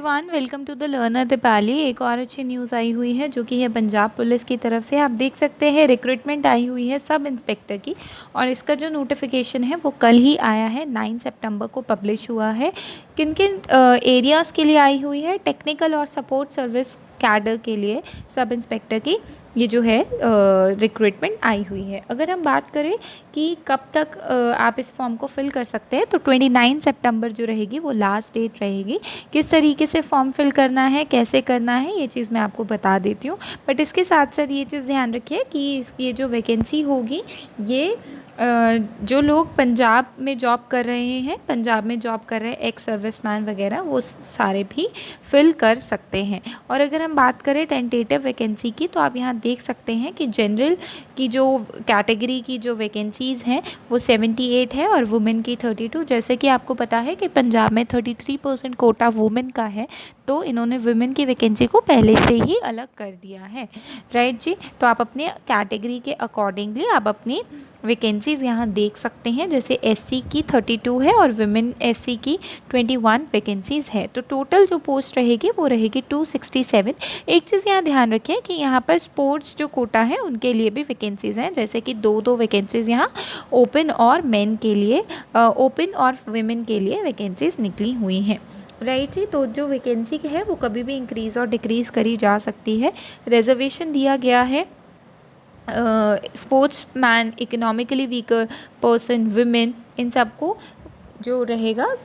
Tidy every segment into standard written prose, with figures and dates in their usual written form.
Everyone, welcome to the learner Deepali. एक और अच्छी न्यूज़ आई हुई है जो कि है पंजाब पुलिस की तरफ से। आप देख सकते हैं रिक्रूटमेंट आई हुई है सब इंस्पेक्टर की, और इसका जो नोटिफिकेशन है वो कल ही आया है, 9 सितंबर को पब्लिश हुआ है। किन किन एरियाज़ के लिए आई हुई है? टेक्निकल और सपोर्ट सर्विस कैडर के लिए सब इंस्पेक्टर की ये जो है रिक्रूटमेंट आई हुई है। अगर हम बात करें कि कब तक आप इस फॉर्म को फिल कर सकते हैं, तो 29 सितंबर जो रहेगी वो लास्ट डेट रहेगी। किस तरीके से फॉर्म फिल करना है, कैसे करना है, ये चीज़ मैं आपको बता देती हूँ। बट इसके साथ साथ ये चीज़ ध्यान रखिए कि ये जो वैकेंसी होगी ये जो लोग पंजाब में जॉब कर रहे हैं, पंजाब में जॉब कर रहे हैं एक्स सर्विसमैन वगैरह, वो सारे भी फिल कर सकते हैं। और अगर हम बात करें टेंटेटिव वैकेंसी की, तो आप यहाँ देख सकते हैं कि जनरल की जो कैटेगरी की जो वैकेंसीज़ हैं वो 78 है और वुमेन की 32। जैसे कि आपको पता है कि पंजाब में 33% कोटा वुमेन का है, तो इन्होंने वुमेन की वैकेंसी को पहले से ही अलग कर दिया है, राइट जी। तो आप अपने कैटेगरी के अकॉर्डिंगली आप अपनी वैकेंसीज़ यहाँ देख सकते हैं। जैसे एससी की 32 है और वुमेन एससी की 21 वैकेंसीज़ है, तो टोटल जो पोस्ट रहेगी वो रहेगी 267। एक चीज़ यहाँ ध्यान रखें कि यहाँ पर स्पोर्ट्स जो कोटा है उनके लिए भी वैकेंसीज़ हैं, जैसे कि दो वैकेंसीज़ यहाँ ओपन और मेन के लिए, ओपन और वुमेन के लिए वैकेंसीज़ निकली हुई हैं, राइट जी। तो जो वैकेंसी है वो कभी भी इंक्रीज़ और डिक्रीज़ करी जा सकती है। रिजर्वेशन दिया गया है sportsman, economically weaker person, women, इन सबको जो रहेगा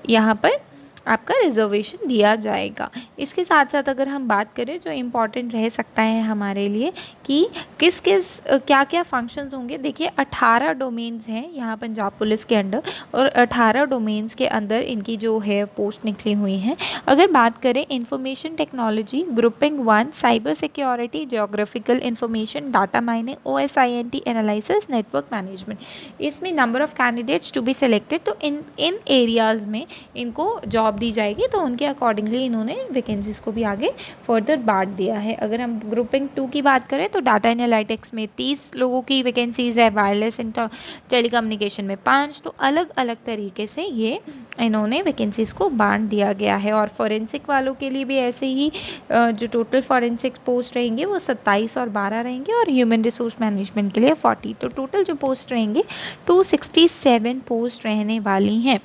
यहाँ पर आपका रिजर्वेशन दिया जाएगा। इसके साथ साथ अगर हम बात करें जो इम्पॉर्टेंट रह सकता है हमारे लिए कि किस किस क्या क्या फंक्शंस होंगे। देखिए 18 डोमेन्स हैं यहाँ पंजाब पुलिस के अंडर, और 18 डोमेन्स के अंदर इनकी जो है पोस्ट निकली हुई हैं। अगर बात करें information technology grouping 1, cyber security, geographical information, data mining, OSINT analysis, network management, इसमें number of candidates to be selected. तो इन एरियाज़ में इनको जॉब दी जाएगी, तो उनके अकॉर्डिंगली इन्होंने वैकेंसीज़ को भी आगे फर्दर बांट दिया है। अगर हम ग्रुपिंग 2 की बात करें तो डाटा एनालिटिक्स में 30 लोगों की वैकेंसीज़ है, वायरलेस टेलीकम्युनिकेशन में 5। तो अलग अलग तरीके से ये इन्होंने वैकेंसीज़ को बांट दिया गया है। और फॉरेंसिक वालों के लिए भी ऐसे ही जो टोटल फॉरेंसिक पोस्ट रहेंगे वो 27 और 12 रहेंगे, और ह्यूमन रिसोर्स मैनेजमेंट के लिए 40। तो टोटल जो पोस्ट रहेंगे 267 पोस्ट रहने वाली हैं।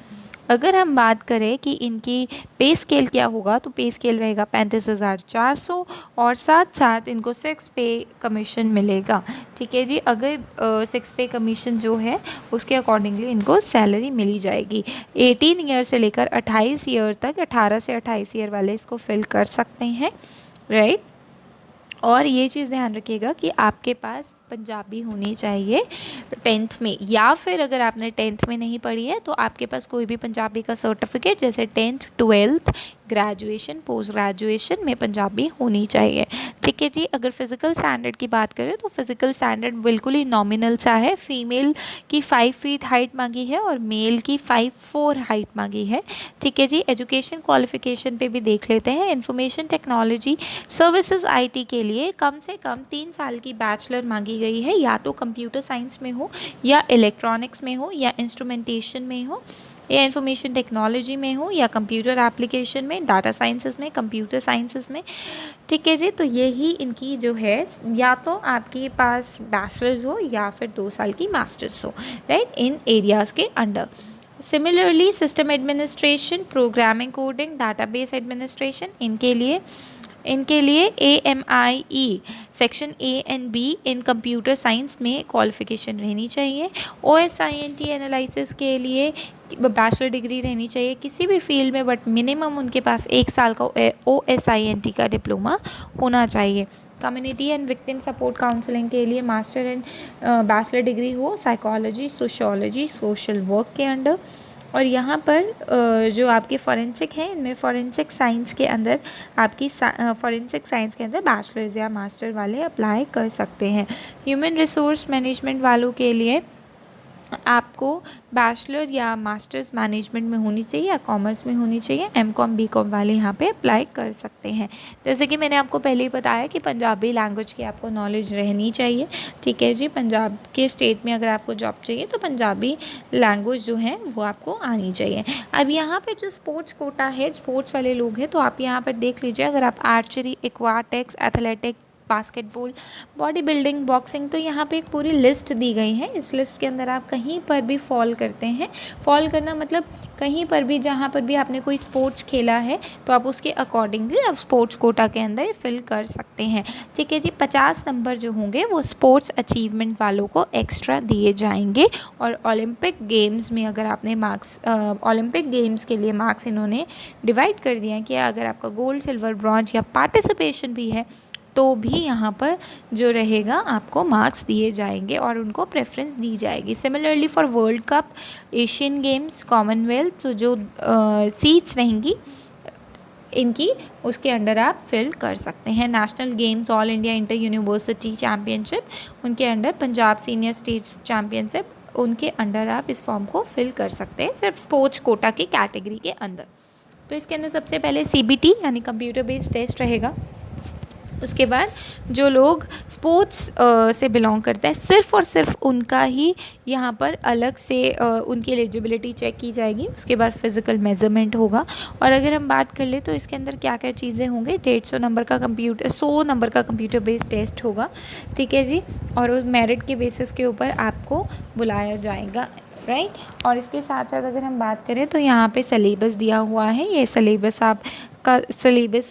अगर हम बात करें कि इनकी पे स्केल क्या होगा, तो पे स्केल रहेगा 35,400, और साथ साथ इनको 6 पे कमीशन मिलेगा, ठीक है जी। अगर 6 पे कमीशन जो है उसके अकॉर्डिंगली इनको सैलरी मिली जाएगी। 18 ईयर से लेकर 28 ईयर तक, 18 से 28 ईयर वाले इसको फिल कर सकते हैं, राइट। और ये चीज़ ध्यान रखिएगा कि आपके पास पंजाबी होनी चाहिए 10th में, या फिर अगर आपने 10th में नहीं पढ़ी है तो आपके पास कोई भी पंजाबी का सर्टिफिकेट जैसे 10th, 12th, graduation, post graduation में पंजाबी होनी चाहिए, ठीक है जी। अगर फिज़िकल स्टैंडर्ड की बात करें तो फिज़िकल स्टैंडर्ड बिल्कुल ही नॉमिनल सा है। फीमेल की 5 फीट हाइट मांगी है और मेल की 5'4" हाइट मांगी है, ठीक है जी। एजुकेशन क्वालिफिकेशन पे भी देख लेते हैं। इंफॉर्मेशन टेक्नोलॉजी सर्विसेज IT के लिए कम से कम 3 साल की बैचलर मांगी गई है, या तो कंप्यूटर साइंस में हो, या इलेक्ट्रॉनिक्स में हो, या इंस्ट्रूमेंटेशन में हो, या इंफॉर्मेशन टेक्नोलॉजी में हो, या कंप्यूटर एप्लीकेशन में, डाटा साइंसेस में, कंप्यूटर साइंसेस में, ठीक है जी। तो यही इनकी जो है, या तो आपके पास बैचलर्स हो या फिर 2 साल की मास्टर्स हो, राइट, इन एरियाज़ के under. Similarly system administration, programming, coding, database administration, इनके लिए AMIE section A and B in computer science में क्वालिफिकेशन रहनी चाहिए। OSINT एनालिसिस के लिए बैचलर डिग्री रहनी चाहिए किसी भी फील्ड में, बट मिनिमम उनके पास 1 साल का OSINT का डिप्लोमा होना चाहिए। Community and victim support counselling के लिए मास्टर एंड बैचलर डिग्री हो साइकोलॉजी, सोशियोलॉजी, सोशल वर्क के अंडर। और यहाँ पर जो आपकी फॉरेंसिक है, इनमें फॉरेंसिक साइंस के अंदर आपकी फॉरेंसिक साइंस के अंदर बैचलर्स या मास्टर वाले अप्लाई कर सकते हैं। ह्यूमन रिसोर्स मैनेजमेंट वालों के लिए आपको बैचलर या मास्टर्स मैनेजमेंट में होनी चाहिए या कॉमर्स में होनी चाहिए। एमकॉम बीकॉम वाले यहाँ पे अप्लाई कर सकते हैं। जैसे कि मैंने आपको पहले ही बताया कि पंजाबी लैंग्वेज की आपको नॉलेज रहनी चाहिए। ठीक है जी, पंजाब के स्टेट में अगर आपको जॉब चाहिए तो पंजाबी लैंग्वेज जो है वो आपको आनी चाहिए। अब यहाँ पर जो स्पोर्ट्स कोटा है, स्पोर्ट्स वाले लोग हैं, तो आप यहाँ पर देख लीजिए, अगर आप archery, aquatics, athletic, basketball, body building, boxing, तो यहाँ पे एक पूरी लिस्ट दी गई है। इस लिस्ट के अंदर आप कहीं पर भी फॉल करते हैं, फॉल करना मतलब कहीं पर भी जहाँ पर भी आपने कोई स्पोर्ट्स खेला है तो आप उसके अकॉर्डिंगली आप स्पोर्ट्स कोटा के अंदर फिल कर सकते हैं। ठीक है जी, 50 नंबर जो होंगे वो स्पोर्ट्स अचीवमेंट वालों को एक्स्ट्रा दिए जाएंगे। और ओलंपिक गेम्स में अगर आपने मार्क्स, ओलंपिक गेम्स के लिए मार्क्स इन्होंने डिवाइड कर दिया है कि अगर आपका गोल्ड, सिल्वर, ब्रॉन्ज या पार्टिसिपेशन भी है तो भी यहाँ पर जो रहेगा आपको मार्क्स दिए जाएंगे और उनको प्रेफरेंस दी जाएगी। Similarly for world cup, Asian games, Commonwealth, तो जो सीट्स रहेंगी इनकी उसके अंडर आप फिल कर सकते हैं। National games, all India inter university championship, उनके under Punjab senior state championship, उनके अंडर आप इस फॉर्म को फिल कर सकते हैं, सिर्फ स्पोर्ट्स कोटा की कैटेगरी के अंदर। तो इसके अंदर सबसे पहले CBT यानी कंप्यूटर बेस्ड टेस्ट रहेगा। उसके बाद जो लोग स्पोर्ट्स से बिलोंग करते हैं सिर्फ़ और सिर्फ उनका ही यहाँ पर अलग से उनकी एलिजिबिलिटी चेक की जाएगी। उसके बाद फिज़िकल मेज़रमेंट होगा। और अगर हम बात कर ले तो इसके अंदर क्या क्या चीज़ें होंगे, 150 नंबर का कंप्यूटर, 100 नंबर का कंप्यूटर बेस्ड टेस्ट होगा। ठीक है जी, और उस मेरिट के बेसिस के ऊपर आपको बुलाया जाएगा, राइट। और इसके साथ साथ अगर हम बात करें तो यहाँ पे सिलेबस दिया हुआ है। ये सिलेबस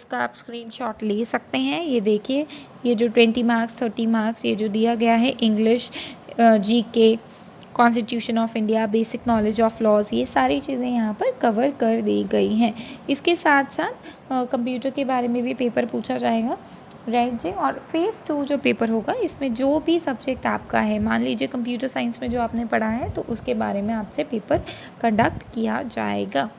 का आप स्क्रीनशॉट ले सकते हैं। ये देखिए, ये जो 20 मार्क्स, 30 मार्क्स ये जो दिया गया है, English, GK, constitution of India, basic knowledge of laws, ये सारी चीज़ें यहाँ पर कवर कर दी गई हैं। इसके साथ साथ कंप्यूटर के बारे में भी पेपर पूछा जाएगा, राइट जी। और फेज़ 2 जो पेपर होगा, इसमें जो भी सब्जेक्ट आपका है, मान लीजिए कंप्यूटर साइंस में जो आपने पढ़ा है तो उसके बारे में आपसे पेपर कंडक्ट किया जाएगा,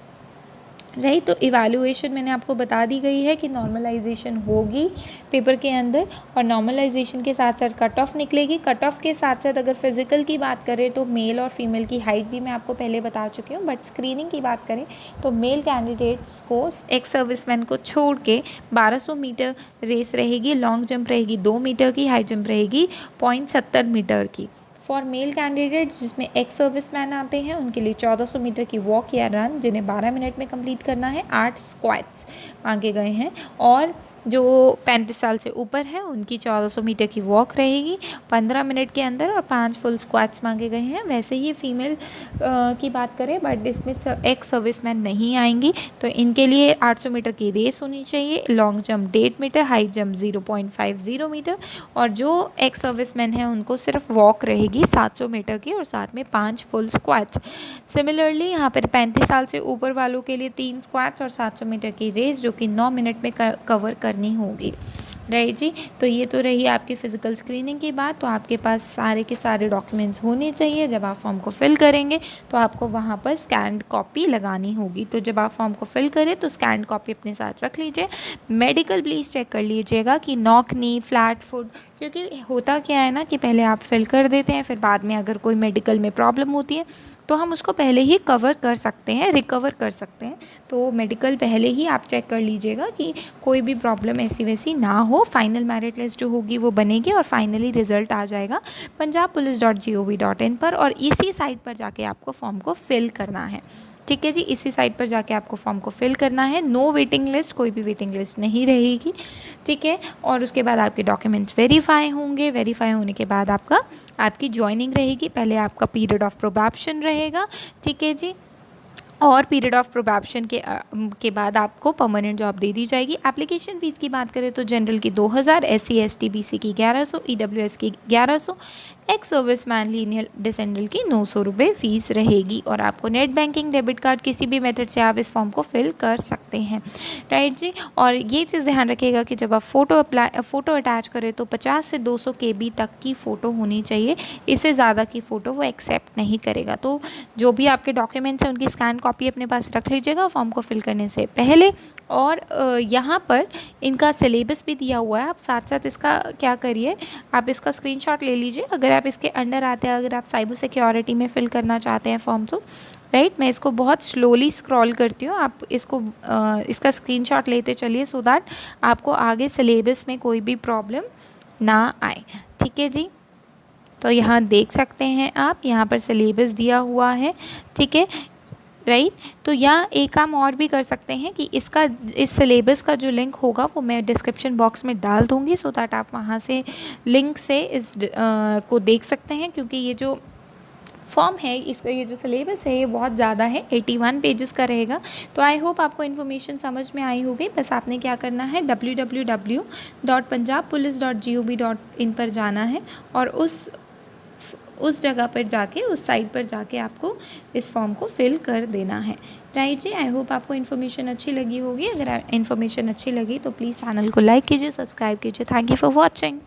राइट। तो इवैल्यूएशन मैंने आपको बता दी गई है कि नॉर्मलाइजेशन होगी पेपर के अंदर, और नॉर्मलाइजेशन के साथ साथ कट ऑफ निकलेगी। कट ऑफ के साथ साथ अगर फिज़िकल की बात करें तो मेल और फीमेल की हाइट भी मैं आपको पहले बता चुकी हूँ, बट स्क्रीनिंग की बात करें तो मेल कैंडिडेट्स को, एक्स सर्विसमैन को छोड़ के 1200 मीटर रेस रहेगी, लॉन्ग जंप रहेगी 2 मीटर की, हाई जंप रहेगी 0.70 मीटर की। फॉर मेल कैंडिडेट्स जिसमें एक्स सर्विसमैन आते हैं उनके लिए 1400 मीटर की वॉक या रन जिन्हें 12 मिनट में कंप्लीट करना है, 8 स्क्वाट्स मांगे गए हैं। और जो 35 साल से ऊपर है उनकी 1400 मीटर की वॉक रहेगी 15 मिनट के अंदर, और 5 फुल स्क्वाट्स मांगे गए हैं। वैसे ही फीमेल की बात करें, बट इसमें एक्स सर्विसमैन नहीं आएंगी, तो इनके लिए 800 मीटर की रेस होनी चाहिए, long jump 1.5 metre, high jump 0.50 metre, और जो एक्स सर्विसमैन हैं उनको सिर्फ वॉक रहेगी 700 मीटर की और साथ में 5 फुल स्क्वाट्स। सिमिलरली यहाँ पर 35 साल से ऊपर वालों के लिए 3 स्क्वाट्स और 700 मीटर की रेस जो कि 9 मिनट में कवर करनी होगी, राइट जी। तो ये तो रही आपकी फ़िज़िकल स्क्रीनिंग की बात। तो आपके पास सारे के सारे डॉक्यूमेंट्स होने चाहिए। जब आप फॉर्म को फिल करेंगे तो आपको वहाँ पर स्कैन्ड कॉपी लगानी होगी। तो जब आप फॉर्म को फिल करें तो स्कैन्ड कॉपी अपने साथ रख लीजिए। मेडिकल प्लीज़ चेक कर लीजिएगा कि नॉक नी, फ्लैट फुट, क्योंकि होता क्या है ना कि पहले आप फिल कर देते हैं, फिर बाद में अगर कोई मेडिकल में प्रॉब्लम होती है तो हम उसको पहले ही कवर कर सकते हैं, रिकवर कर सकते हैं। तो मेडिकल पहले ही आप चेक कर लीजिएगा कि कोई भी प्रॉब्लम ऐसी वैसी ना हो। फाइनल मेरिट लिस्ट जो होगी वो बनेगी और फाइनली रिजल्ट आ जाएगा punjabpolice.gov.in पर, और इसी साइट पर जाके आपको फॉर्म को फिल करना है। ठीक है जी, इसी साइट पर जाके आपको फॉर्म को फिल करना है। नो वेटिंग लिस्ट, कोई भी वेटिंग लिस्ट नहीं रहेगी, ठीक है। और उसके बाद आपके डॉक्यूमेंट्स वेरीफाई होंगे। वेरीफाई होने के बाद आपकी ज्वाइनिंग रहेगी। पहले आपका पीरियड ऑफ प्रोबेप्शन रहेगा, ठीक है जी, और पीरियड ऑफ प्रोबेप्शन के बाद आपको परमानेंट जॉब दे दी जाएगी। एप्लीकेशन फ़ीस की बात करें तो जनरल की 2000, SC ST BC की 1100, EWS की 1100, एक्स सर्विसमैन लीनियर डिसेंडल की 900 रुपये फ़ीस रहेगी। और आपको नेट बैंकिंग, डेबिट कार्ड, किसी भी मेथड से आप इस फॉर्म को फिल कर सकते हैं, राइट जी। और ये चीज़ ध्यान रखिएगा कि जब आप फ़ोटो अटैच करें तो 50 से 200 KB तक की फ़ोटो होनी चाहिए। इससे ज़्यादा की फ़ोटो वो एक्सेप्ट नहीं करेगा। तो जो भी आपके डॉक्यूमेंट्स हैं उनकी स्कैन कॉपी अपने पास रख लीजिएगा फॉर्म को फिल करने से पहले। और यहाँ पर इनका सिलेबस भी दिया हुआ है, आप साथ साथ इसका क्या करिए, आप इसका स्क्रीनशॉट ले लीजिए। अगर आप इसके अंडर आते हैं, अगर आप साइबर सिक्योरिटी में फिल करना चाहते हैं फॉर्म तो राइट, मैं इसको बहुत स्लोली स्क्रॉल करती हूँ, आप इसको इसका स्क्रीनशॉट लेते चलिए सो दैट आपको आगे सिलेबस में कोई भी प्रॉब्लम ना आए। ठीक है जी, तो यहाँ देख सकते हैं आप, यहाँ पर सिलेबस दिया हुआ है। ठीक है राइट, तो यहाँ एक काम और भी कर सकते हैं कि इसका इस सिलेबस का जो लिंक होगा वो मैं डिस्क्रिप्शन बॉक्स में डाल दूँगी सो दैट आप वहाँ से लिंक से इस को देख सकते हैं, क्योंकि ये जो फॉर्म है इसका ये जो सिलेबस है ये बहुत ज़्यादा है, 81 पेजेस का रहेगा। तो आई होप आपको इन्फॉर्मेशन समझ में आई होगी। बस आपने क्या करना है, www.punjabpolice.gov.in पर जाना है और उस जगह पर जाके, उस साइट पर जाके आपको इस फॉर्म को फिल कर देना है। राइट जी, आई होप आपको इन्फॉर्मेशन अच्छी लगी होगी। अगर इन्फॉर्मेशन अच्छी लगी तो प्लीज़ चैनल को लाइक कीजिए, सब्सक्राइब कीजिए। Thank you for watching.